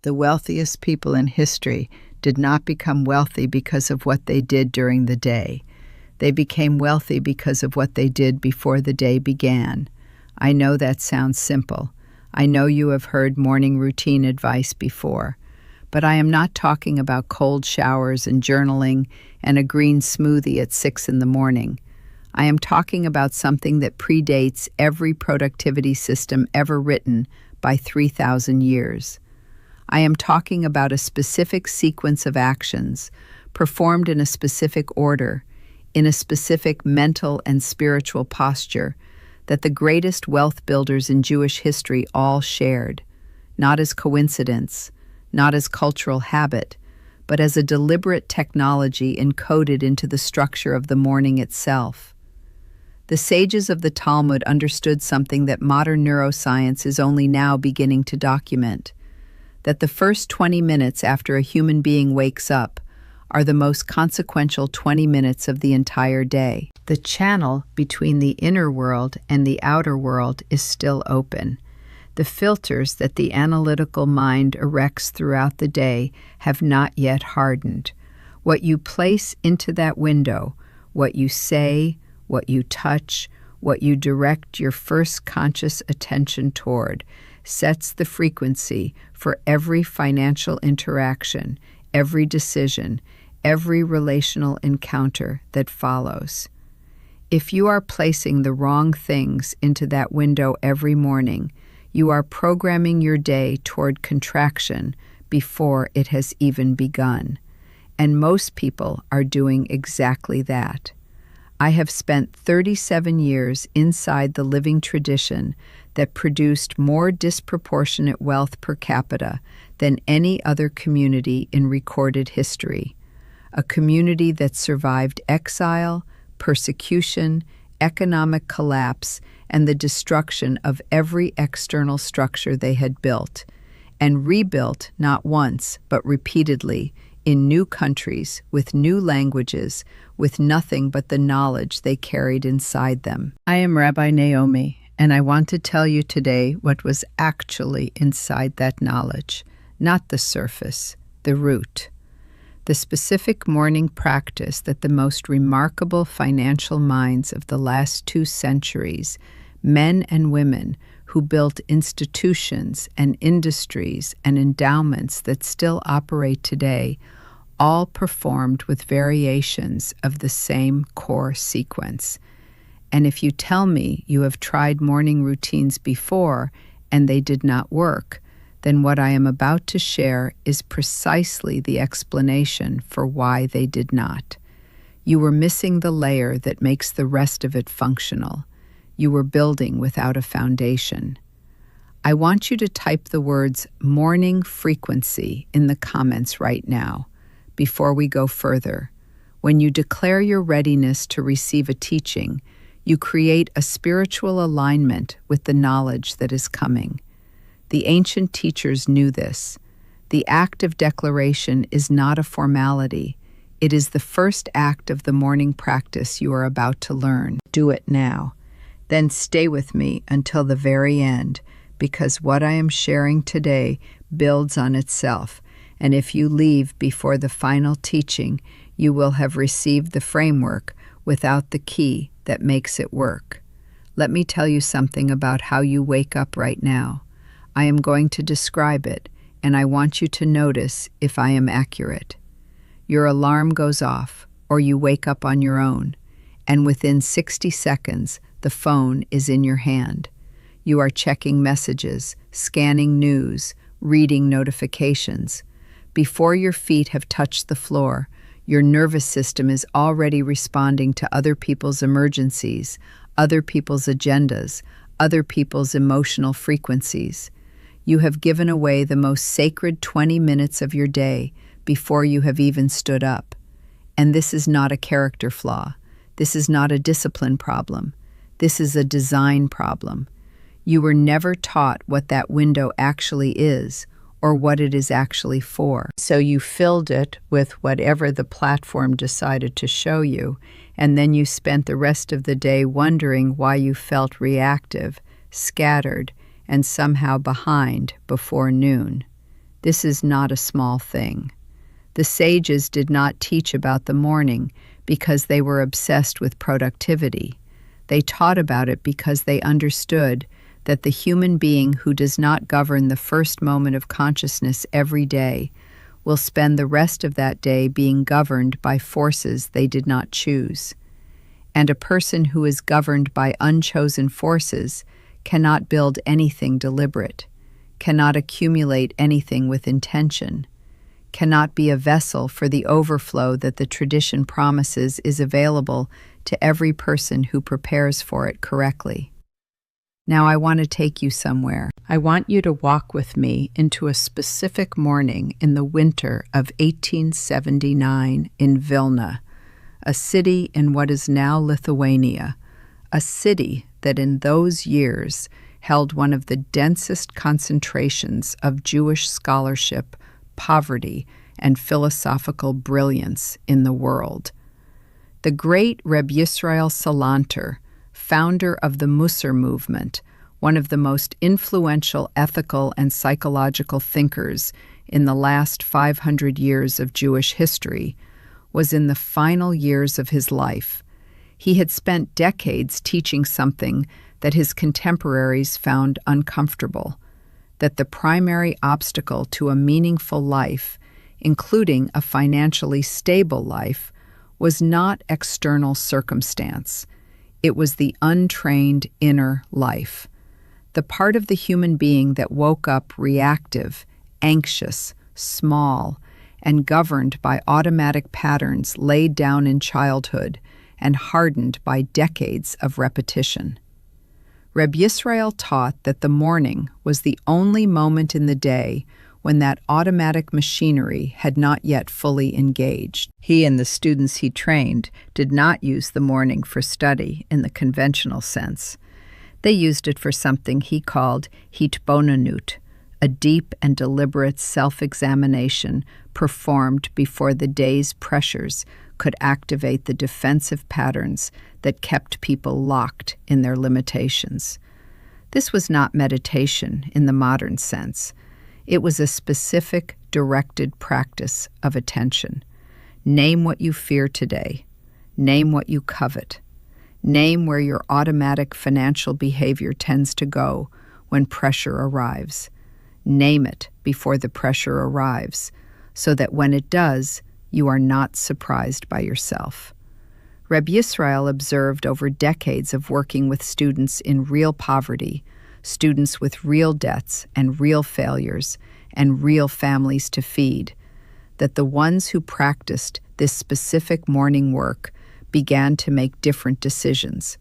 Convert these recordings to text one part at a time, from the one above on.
The wealthiest people in history did not become wealthy because of what they did during the day. They became wealthy because of what they did before the day began. I know that sounds simple. I know you have heard morning routine advice before. But I am not talking about cold showers and journaling and a green smoothie at 6 in the morning. I am talking about something that predates every productivity system ever written by 3,000 years. I am talking about a specific sequence of actions, performed in a specific order, in a specific mental and spiritual posture, that the greatest wealth builders in Jewish history all shared, not as coincidence, not as cultural habit, but as a deliberate technology encoded into the structure of the morning itself. The sages of the Talmud understood something that modern neuroscience is only now beginning to document, that the first 20 minutes after a human being wakes up are the most consequential 20 minutes of the entire day. The channel between the inner world and the outer world is still open. The filters that the analytical mind erects throughout the day have not yet hardened. What you place into that window, what you say, what you touch, what you direct your first conscious attention toward, sets the frequency for every financial interaction, every decision, every relational encounter that follows. If you are placing the wrong things into that window every morning, you are programming your day toward contraction before it has even begun. And most people are doing exactly that. I have spent 37 years inside the living tradition that produced more disproportionate wealth per capita than any other community in recorded history. A community that survived exile, persecution, economic collapse, and the destruction of every external structure they had built, and rebuilt not once but repeatedly in new countries, with new languages, with nothing but the knowledge they carried inside them. I am Rabbi Naomi, and I want to tell you today what was actually inside that knowledge, not the surface, the root. The specific morning practice that the most remarkable financial minds of the last 2 centuries, men and women who built institutions and industries and endowments that still operate today, all performed with variations of the same core sequence. And if you tell me you have tried morning routines before and they did not work, then what I am about to share is precisely the explanation for why they did not. You were missing the layer that makes the rest of it functional. You were building without a foundation. I want you to type the words morning frequency in the comments right now, before we go further. When you declare your readiness to receive a teaching, you create a spiritual alignment with the knowledge that is coming. The ancient teachers knew this. The act of declaration is not a formality. It is the first act of the morning practice you are about to learn. Do it now. Then stay with me until the very end, because what I am sharing today builds on itself. And if you leave before the final teaching, you will have received the framework without the key that makes it work. Let me tell you something about how you wake up right now. I am going to describe it, and I want you to notice if I am accurate. Your alarm goes off, or you wake up on your own, and within 60 seconds, the phone is in your hand. You are checking messages, scanning news, reading notifications. Before your feet have touched the floor, your nervous system is already responding to other people's emergencies, other people's agendas, other people's emotional frequencies. You have given away the most sacred 20 minutes of your day before you have even stood up. And this is not a character flaw. This is not a discipline problem. This is a design problem. You were never taught what that window actually is, or what it is actually for. So you filled it with whatever the platform decided to show you, and then you spent the rest of the day wondering why you felt reactive, scattered, and somehow behind before noon. This is not a small thing. The sages did not teach about the morning because they were obsessed with productivity. They taught about it because they understood that the human being who does not govern the first moment of consciousness every day will spend the rest of that day being governed by forces they did not choose. And a person who is governed by unchosen forces cannot build anything deliberate, cannot accumulate anything with intention, cannot be a vessel for the overflow that the tradition promises is available to every person who prepares for it correctly. Now I want to take you somewhere. I want you to walk with me into a specific morning in the winter of 1879 in Vilna, a city in what is now Lithuania, a city that in those years held one of the densest concentrations of Jewish scholarship, poverty, and philosophical brilliance in the world. The great Reb Yisrael Salanter, founder of the Musar movement, one of the most influential ethical and psychological thinkers in the last 500 years of Jewish history, was in the final years of his life. He had spent decades teaching something that his contemporaries found uncomfortable, that the primary obstacle to a meaningful life, including a financially stable life, was not external circumstance. It was the untrained inner life, the part of the human being that woke up reactive, anxious, small, and governed by automatic patterns laid down in childhood and hardened by decades of repetition. Reb Yisrael taught that the morning was the only moment in the day when that automatic machinery had not yet fully engaged. He and the students he trained did not use the morning for study in the conventional sense. They used it for something he called hitbonanut, a deep and deliberate self-examination performed before the day's pressures could activate the defensive patterns that kept people locked in their limitations. This was not meditation in the modern sense. It was a specific, directed practice of attention. Name what you fear today. Name what you covet. Name where your automatic financial behavior tends to go when pressure arrives. Name it before the pressure arrives, so that when it does, you are not surprised by yourself. Reb Yisrael observed over decades of working with students in real poverty, students with real debts and real failures and real families to feed, that the ones who practiced this specific morning work began to make different decisions,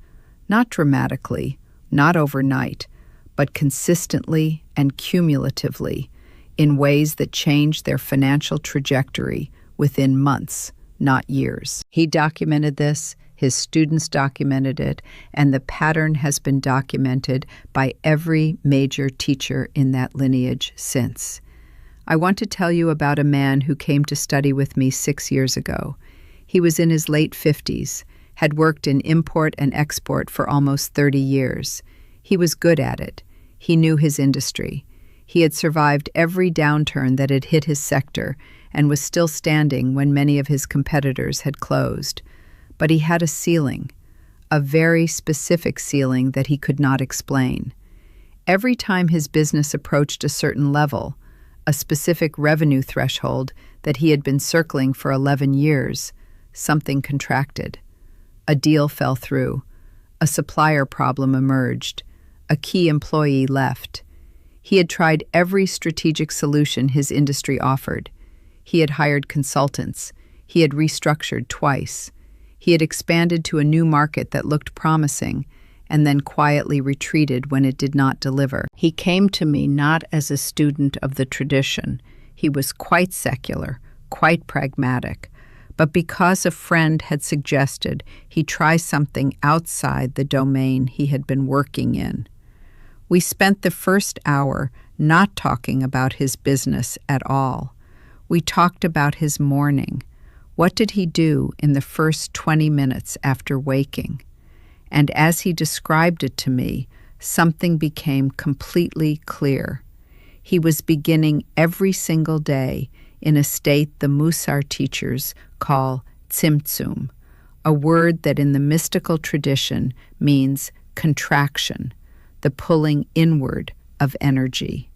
not dramatically, not overnight, but consistently and cumulatively, in ways that changed their financial trajectory within months, not years. He documented this, his students documented it, and the pattern has been documented by every major teacher in that lineage since. I want to tell you about a man who came to study with me 6 years ago. He was in his late 50s, had worked in import and export for almost 30 years. He was good at it. He knew his industry. He had survived every downturn that had hit his sector and was still standing when many of his competitors had closed. But he had a ceiling, a very specific ceiling that he could not explain. Every time his business approached a certain level, a specific revenue threshold that he had been circling for 11 years, something contracted. A deal fell through. A supplier problem emerged. A key employee left. He had tried every strategic solution his industry offered. He had hired consultants. He had restructured twice. He had expanded to a new market that looked promising and then quietly retreated when it did not deliver. He came to me not as a student of the tradition. He was quite secular, quite pragmatic. But because a friend had suggested he try something outside the domain he had been working in. We spent the first hour not talking about his business at all. We talked about his morning. What did he do in the first 20 minutes after waking? And as he described it to me, something became completely clear. He was beginning every single day in a state the Musar teachers call tzimtzum, a word that in the mystical tradition means contraction, the pulling inward of energy.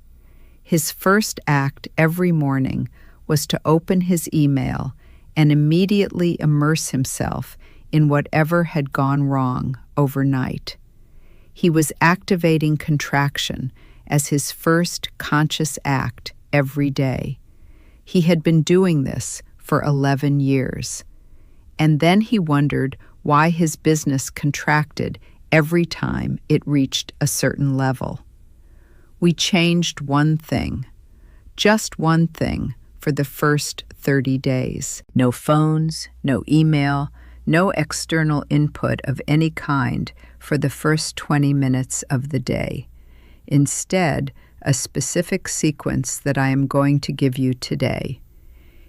His first act every morning was to open his email and immediately immerse himself in whatever had gone wrong overnight. He was activating contraction as his first conscious act every day. He had been doing this for 11 years. And then he wondered why his business contracted every time it reached a certain level. We changed one thing, just one thing, for the first 30 days. No phones, no email, no external input of any kind for the first 20 minutes of the day. Instead, a specific sequence that I am going to give you today.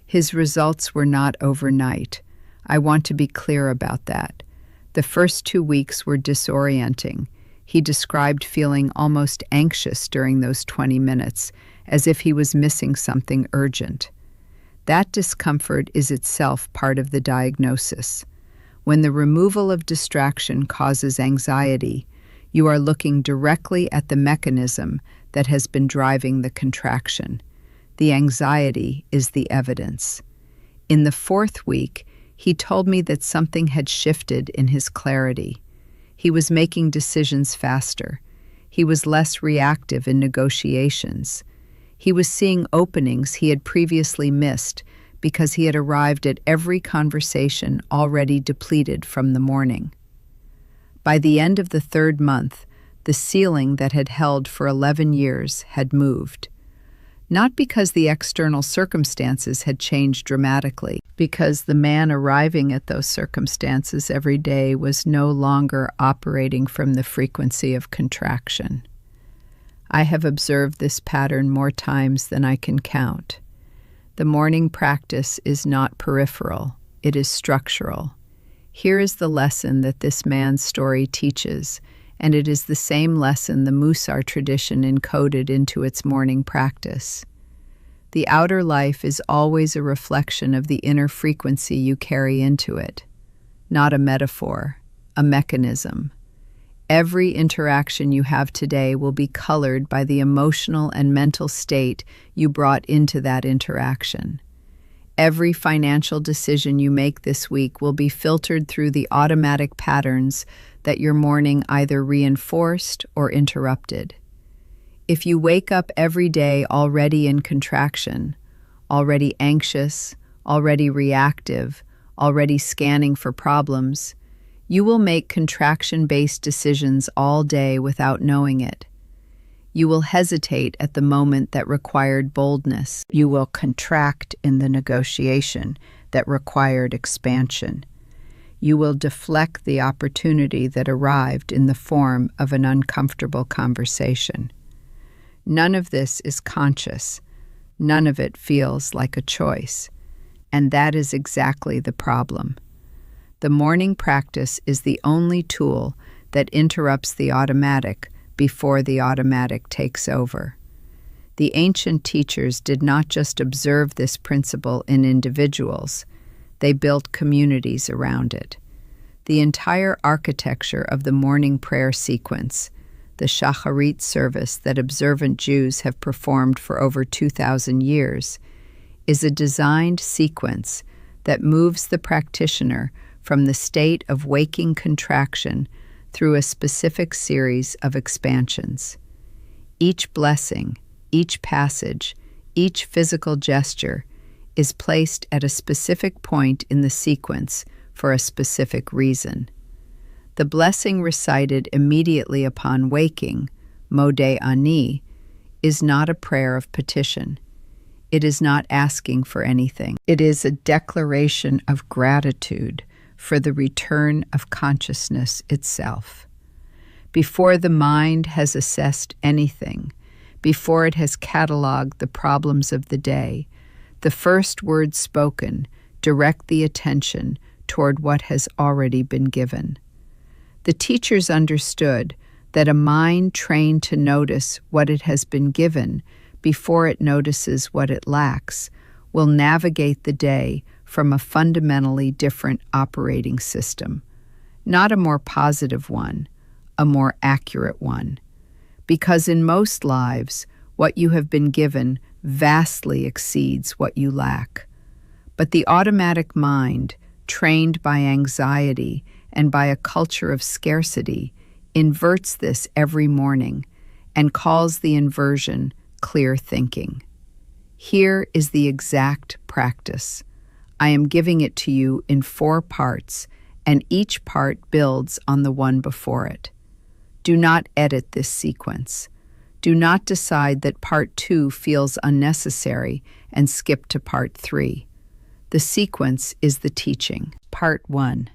His results were not overnight. I want to be clear about that. The first 2 weeks were disorienting. He described feeling almost anxious during those 20 minutes, as if he was missing something urgent. That discomfort is itself part of the diagnosis. When the removal of distraction causes anxiety, you are looking directly at the mechanism that has been driving the contraction. The anxiety is the evidence. In the 4th week, he told me that something had shifted in his clarity. He was making decisions faster. He was less reactive in negotiations. He was seeing openings he had previously missed because he had arrived at every conversation already depleted from the morning. By the end of the 3rd month, the ceiling that had held for 11 years had moved. Not because the external circumstances had changed dramatically, because the man arriving at those circumstances every day was no longer operating from the frequency of contraction. I have observed this pattern more times than I can count. The morning practice is not peripheral, it is structural. Here is the lesson that this man's story teaches, and it is the same lesson the Musar tradition encoded into its morning practice. The outer life is always a reflection of the inner frequency you carry into it, not a metaphor, a mechanism. Every interaction you have today will be colored by the emotional and mental state you brought into that interaction. Every financial decision you make this week will be filtered through the automatic patterns that your morning either reinforced or interrupted. If you wake up every day already in contraction, already anxious, already reactive, already scanning for problems, you will make contraction-based decisions all day without knowing it. You will hesitate at the moment that required boldness. You will contract in the negotiation that required expansion. You will deflect the opportunity that arrived in the form of an uncomfortable conversation. None of this is conscious. None of it feels like a choice. And that is exactly the problem. The morning practice is the only tool that interrupts the automatic before the automatic takes over. The ancient teachers did not just observe this principle in individuals, they built communities around it. The entire architecture of the morning prayer sequence, the Shacharit service that observant Jews have performed for over 2,000 years, is a designed sequence that moves the practitioner from the state of waking contraction through a specific series of expansions. Each blessing, each passage, each physical gesture is placed at a specific point in the sequence for a specific reason. The blessing recited immediately upon waking, Modeh Ani, is not a prayer of petition. It is not asking for anything. It is a declaration of gratitude for the return of consciousness itself. Before the mind has assessed anything, before it has cataloged the problems of the day, the first words spoken direct the attention toward what has already been given. The teachers understood that a mind trained to notice what it has been given before it notices what it lacks, will navigate the day from a fundamentally different operating system, not a more positive one, a more accurate one. Because in most lives, what you have been given vastly exceeds what you lack. But the automatic mind, trained by anxiety and by a culture of scarcity, inverts this every morning and calls the inversion clear thinking. Here is the exact practice. I am giving it to you in 4 parts, and each part builds on the one before it. Do not edit this sequence. Do not decide that part 2 feels unnecessary and skip to part 3. The sequence is the teaching. Part 1.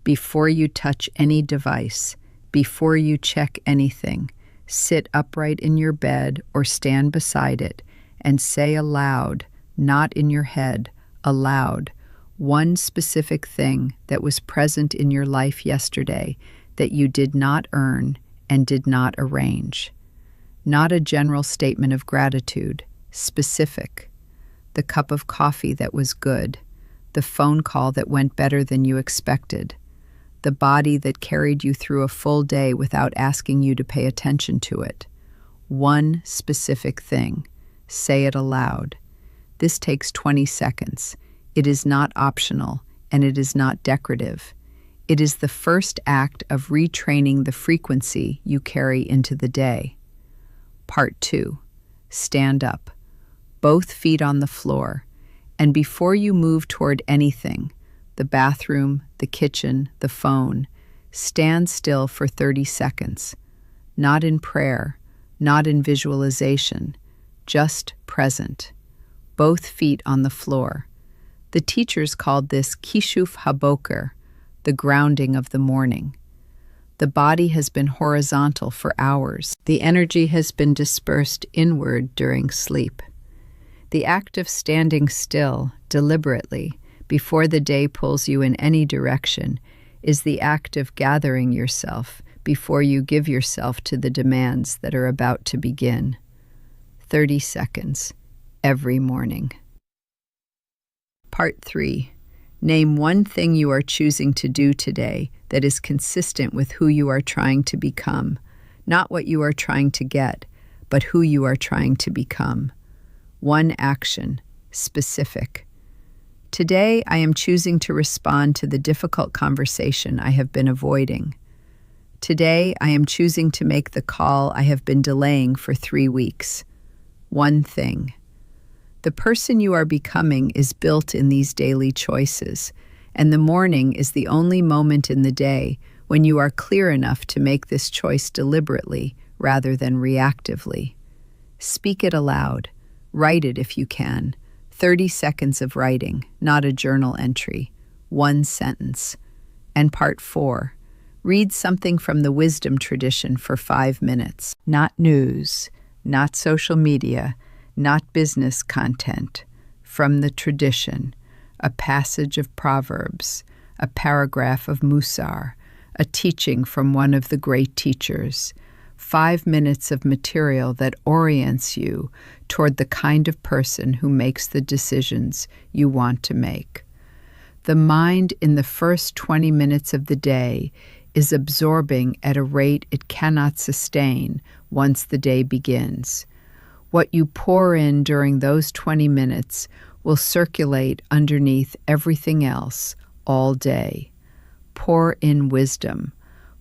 Before you touch any device, before you check anything, sit upright in your bed or stand beside it and say aloud, not in your head, aloud, one specific thing that was present in your life yesterday that you did not earn and did not arrange. Not a general statement of gratitude, specific. The cup of coffee that was good, the phone call that went better than you expected, the body that carried you through a full day without asking you to pay attention to it. One specific thing. Say it aloud. This takes 20 seconds. It is not optional, and it is not decorative. It is the first act of retraining the frequency you carry into the day. Part 2. Stand up, both feet on the floor, and before you move toward anything, the bathroom, the kitchen, the phone, stand still for 30 seconds. Not in prayer, not in visualization, just present. Both feet on the floor. The teachers called this kishuf haboker, the grounding of the morning. The body has been horizontal for hours. The energy has been dispersed inward during sleep. The act of standing still, deliberately, before the day pulls you in any direction, is the act of gathering yourself before you give yourself to the demands that are about to begin. 30 seconds, every morning. Part 3. Name one thing you are choosing to do today that is consistent with who you are trying to become, not what you are trying to get, but who you are trying to become. One action, specific. Today, I am choosing to respond to the difficult conversation I have been avoiding. Today, I am choosing to make the call I have been delaying for 3 weeks. One thing. The person you are becoming is built in these daily choices, and the morning is the only moment in the day when you are clear enough to make this choice deliberately rather than reactively. Speak it aloud. Write it if you can. 30 seconds of writing, not a journal entry. 1 sentence. And part 4. Read something from the wisdom tradition for 5 minutes. Not news, not social media, not business content. From the tradition. A passage of Proverbs, a paragraph of Musar, a teaching from one of the great teachers. 5 minutes of material that orients you toward the kind of person who makes the decisions you want to make. The mind in the first 20 minutes of the day is absorbing at a rate it cannot sustain once the day begins. What you pour in during those 20 minutes will circulate underneath everything else all day. Pour in wisdom.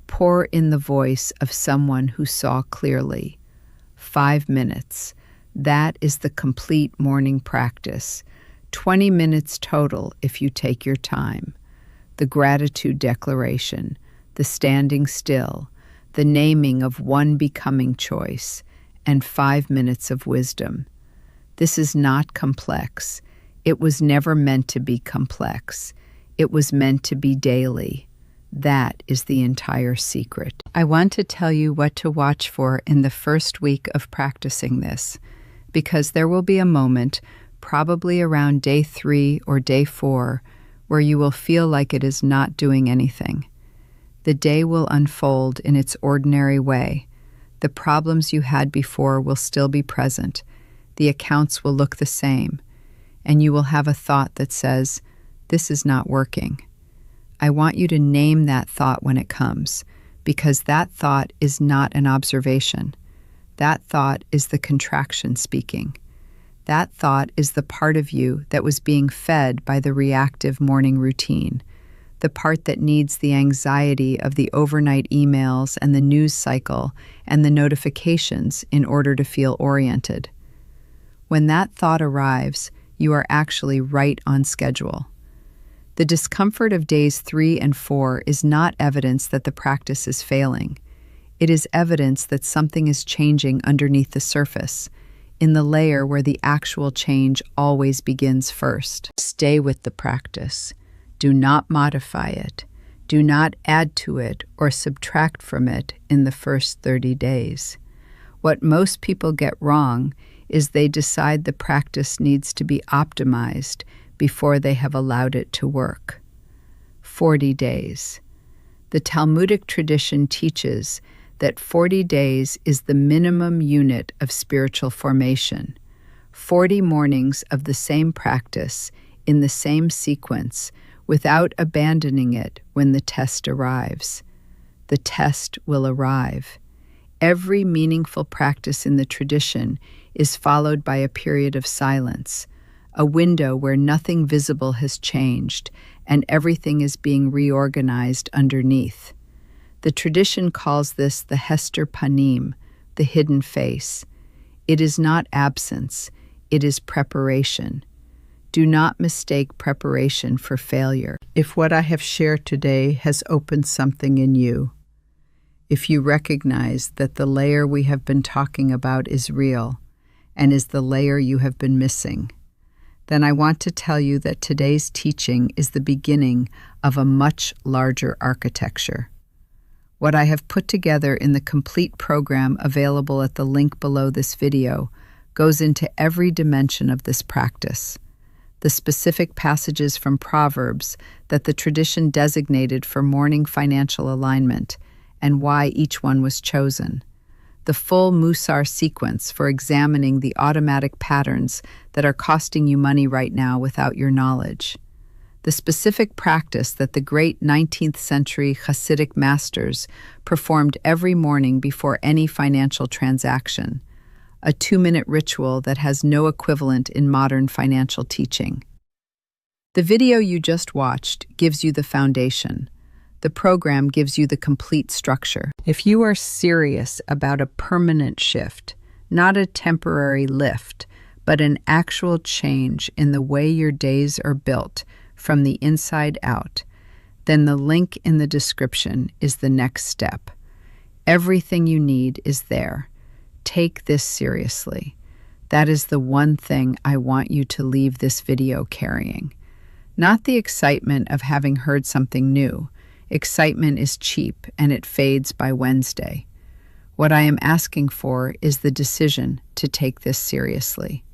Pour in the voice of someone who saw clearly. 5 minutes. That is the complete morning practice. 20 minutes total if you take your time. The gratitude declaration, the standing still, the naming of one becoming choice, and 5 minutes of wisdom. This is not complex. It was never meant to be complex. It was meant to be daily. That is the entire secret. I want to tell you what to watch for in the first week of practicing this, because there will be a moment, probably around day 3 or day 4, where you will feel like it is not doing anything. The day will unfold in its ordinary way. The problems you had before will still be present, the accounts will look the same, and you will have a thought that says, "This is not working." I want you to name that thought when it comes, because that thought is not an observation. That thought is the contraction speaking. That thought is the part of you that was being fed by the reactive morning routine, the part that needs the anxiety of the overnight emails and the news cycle and the notifications in order to feel oriented. When that thought arrives, you are actually right on schedule. The discomfort of days 3 and 4 is not evidence that the practice is failing. It is evidence that something is changing underneath the surface, in the layer where the actual change always begins first. Stay with the practice. Do not modify it. Do not add to it or subtract from it in the first 30 days. What most people get wrong is they decide the practice needs to be optimized before they have allowed it to work. 40 days. The Talmudic tradition teaches that 40 days is the minimum unit of spiritual formation. 40 mornings of the same practice in the same sequence without abandoning it when the test arrives. The test will arrive. Every meaningful practice in the tradition is followed by a period of silence, a window where nothing visible has changed and everything is being reorganized underneath. The tradition calls this the Hester Panim, the hidden face. It is not absence, it is preparation. Do not mistake preparation for failure. If what I have shared today has opened something in you, if you recognize that the layer we have been talking about is real and is the layer you have been missing, then I want to tell you that today's teaching is the beginning of a much larger architecture. What I have put together in the complete program available at the link below this video goes into every dimension of this practice. The specific passages from Proverbs that the tradition designated for morning financial alignment and why each one was chosen. The full Musar sequence for examining the automatic patterns that are costing you money right now without your knowledge. The specific practice that the great 19th century Hasidic masters performed every morning before any financial transaction, a 2-minute ritual that has no equivalent in modern financial teaching. The video you just watched gives you the foundation. The program gives you the complete structure. If you are serious about a permanent shift, not a temporary lift, but an actual change in the way your days are built, from the inside out, then the link in the description is the next step. Everything you need is there. Take this seriously. That is the one thing I want you to leave this video carrying. Not the excitement of having heard something new. Excitement is cheap and it fades by Wednesday. What I am asking for is the decision to take this seriously.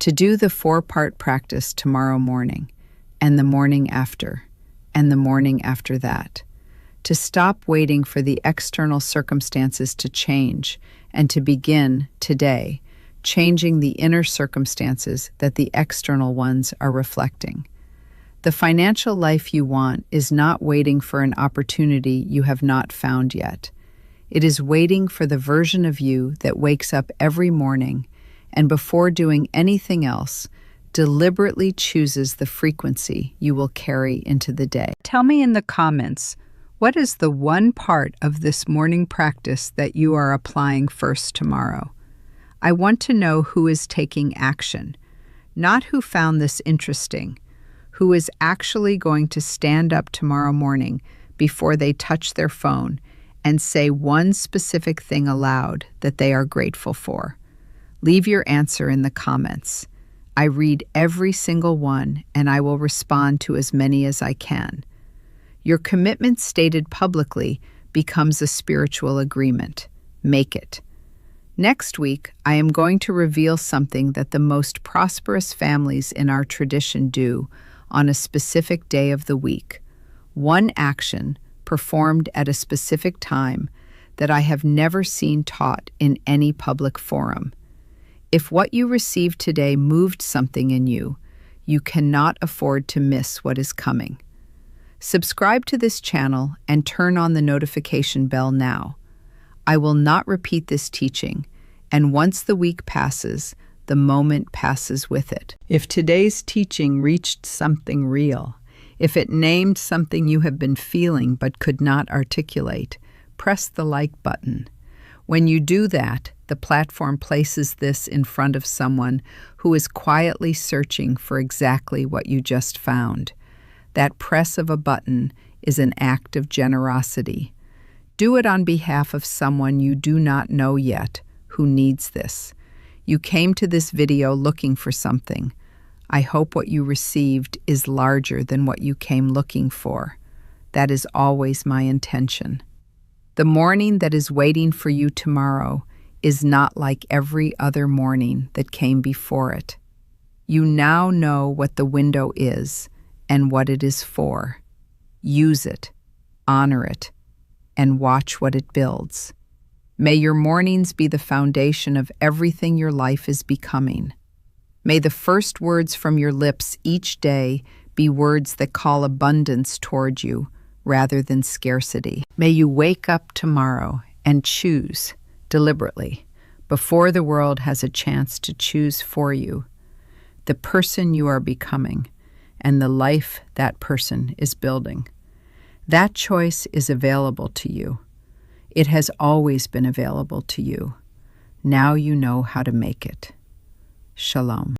To do the 4-part practice tomorrow morning, and the morning after, and the morning after that. To stop waiting for the external circumstances to change and to begin, today, changing the inner circumstances that the external ones are reflecting. The financial life you want is not waiting for an opportunity you have not found yet. It is waiting for the version of you that wakes up every morning and before doing anything else, deliberately chooses the frequency you will carry into the day. Tell me in the comments, what is the one part of this morning practice that you are applying first tomorrow? I want to know who is taking action, not who found this interesting, who is actually going to stand up tomorrow morning before they touch their phone and say one specific thing aloud that they are grateful for. Leave your answer in the comments. I read every single one, and I will respond to as many as I can. Your commitment stated publicly becomes a spiritual agreement. Make it. Next week, I am going to reveal something that the most prosperous families in our tradition do on a specific day of the week. One action performed at a specific time that I have never seen taught in any public forum. If what you received today moved something in you, you cannot afford to miss what is coming. Subscribe to this channel and turn on the notification bell now. I will not repeat this teaching, and once the week passes, the moment passes with it. If today's teaching reached something real, if it named something you have been feeling but could not articulate, press the like button. When you do that, the platform places this in front of someone who is quietly searching for exactly what you just found. That press of a button is an act of generosity. Do it on behalf of someone you do not know yet who needs this. You came to this video looking for something. I hope what you received is larger than what you came looking for. That is always my intention. The morning that is waiting for you tomorrow is not like every other morning that came before it. You now know what the window is and what it is for. Use it, honor it, and watch what it builds. May your mornings be the foundation of everything your life is becoming. May the first words from your lips each day be words that call abundance toward you rather than scarcity. May you wake up tomorrow and choose deliberately, before the world has a chance to choose for you, the person you are becoming and the life that person is building. That choice is available to you. It has always been available to you. Now you know how to make it. Shalom.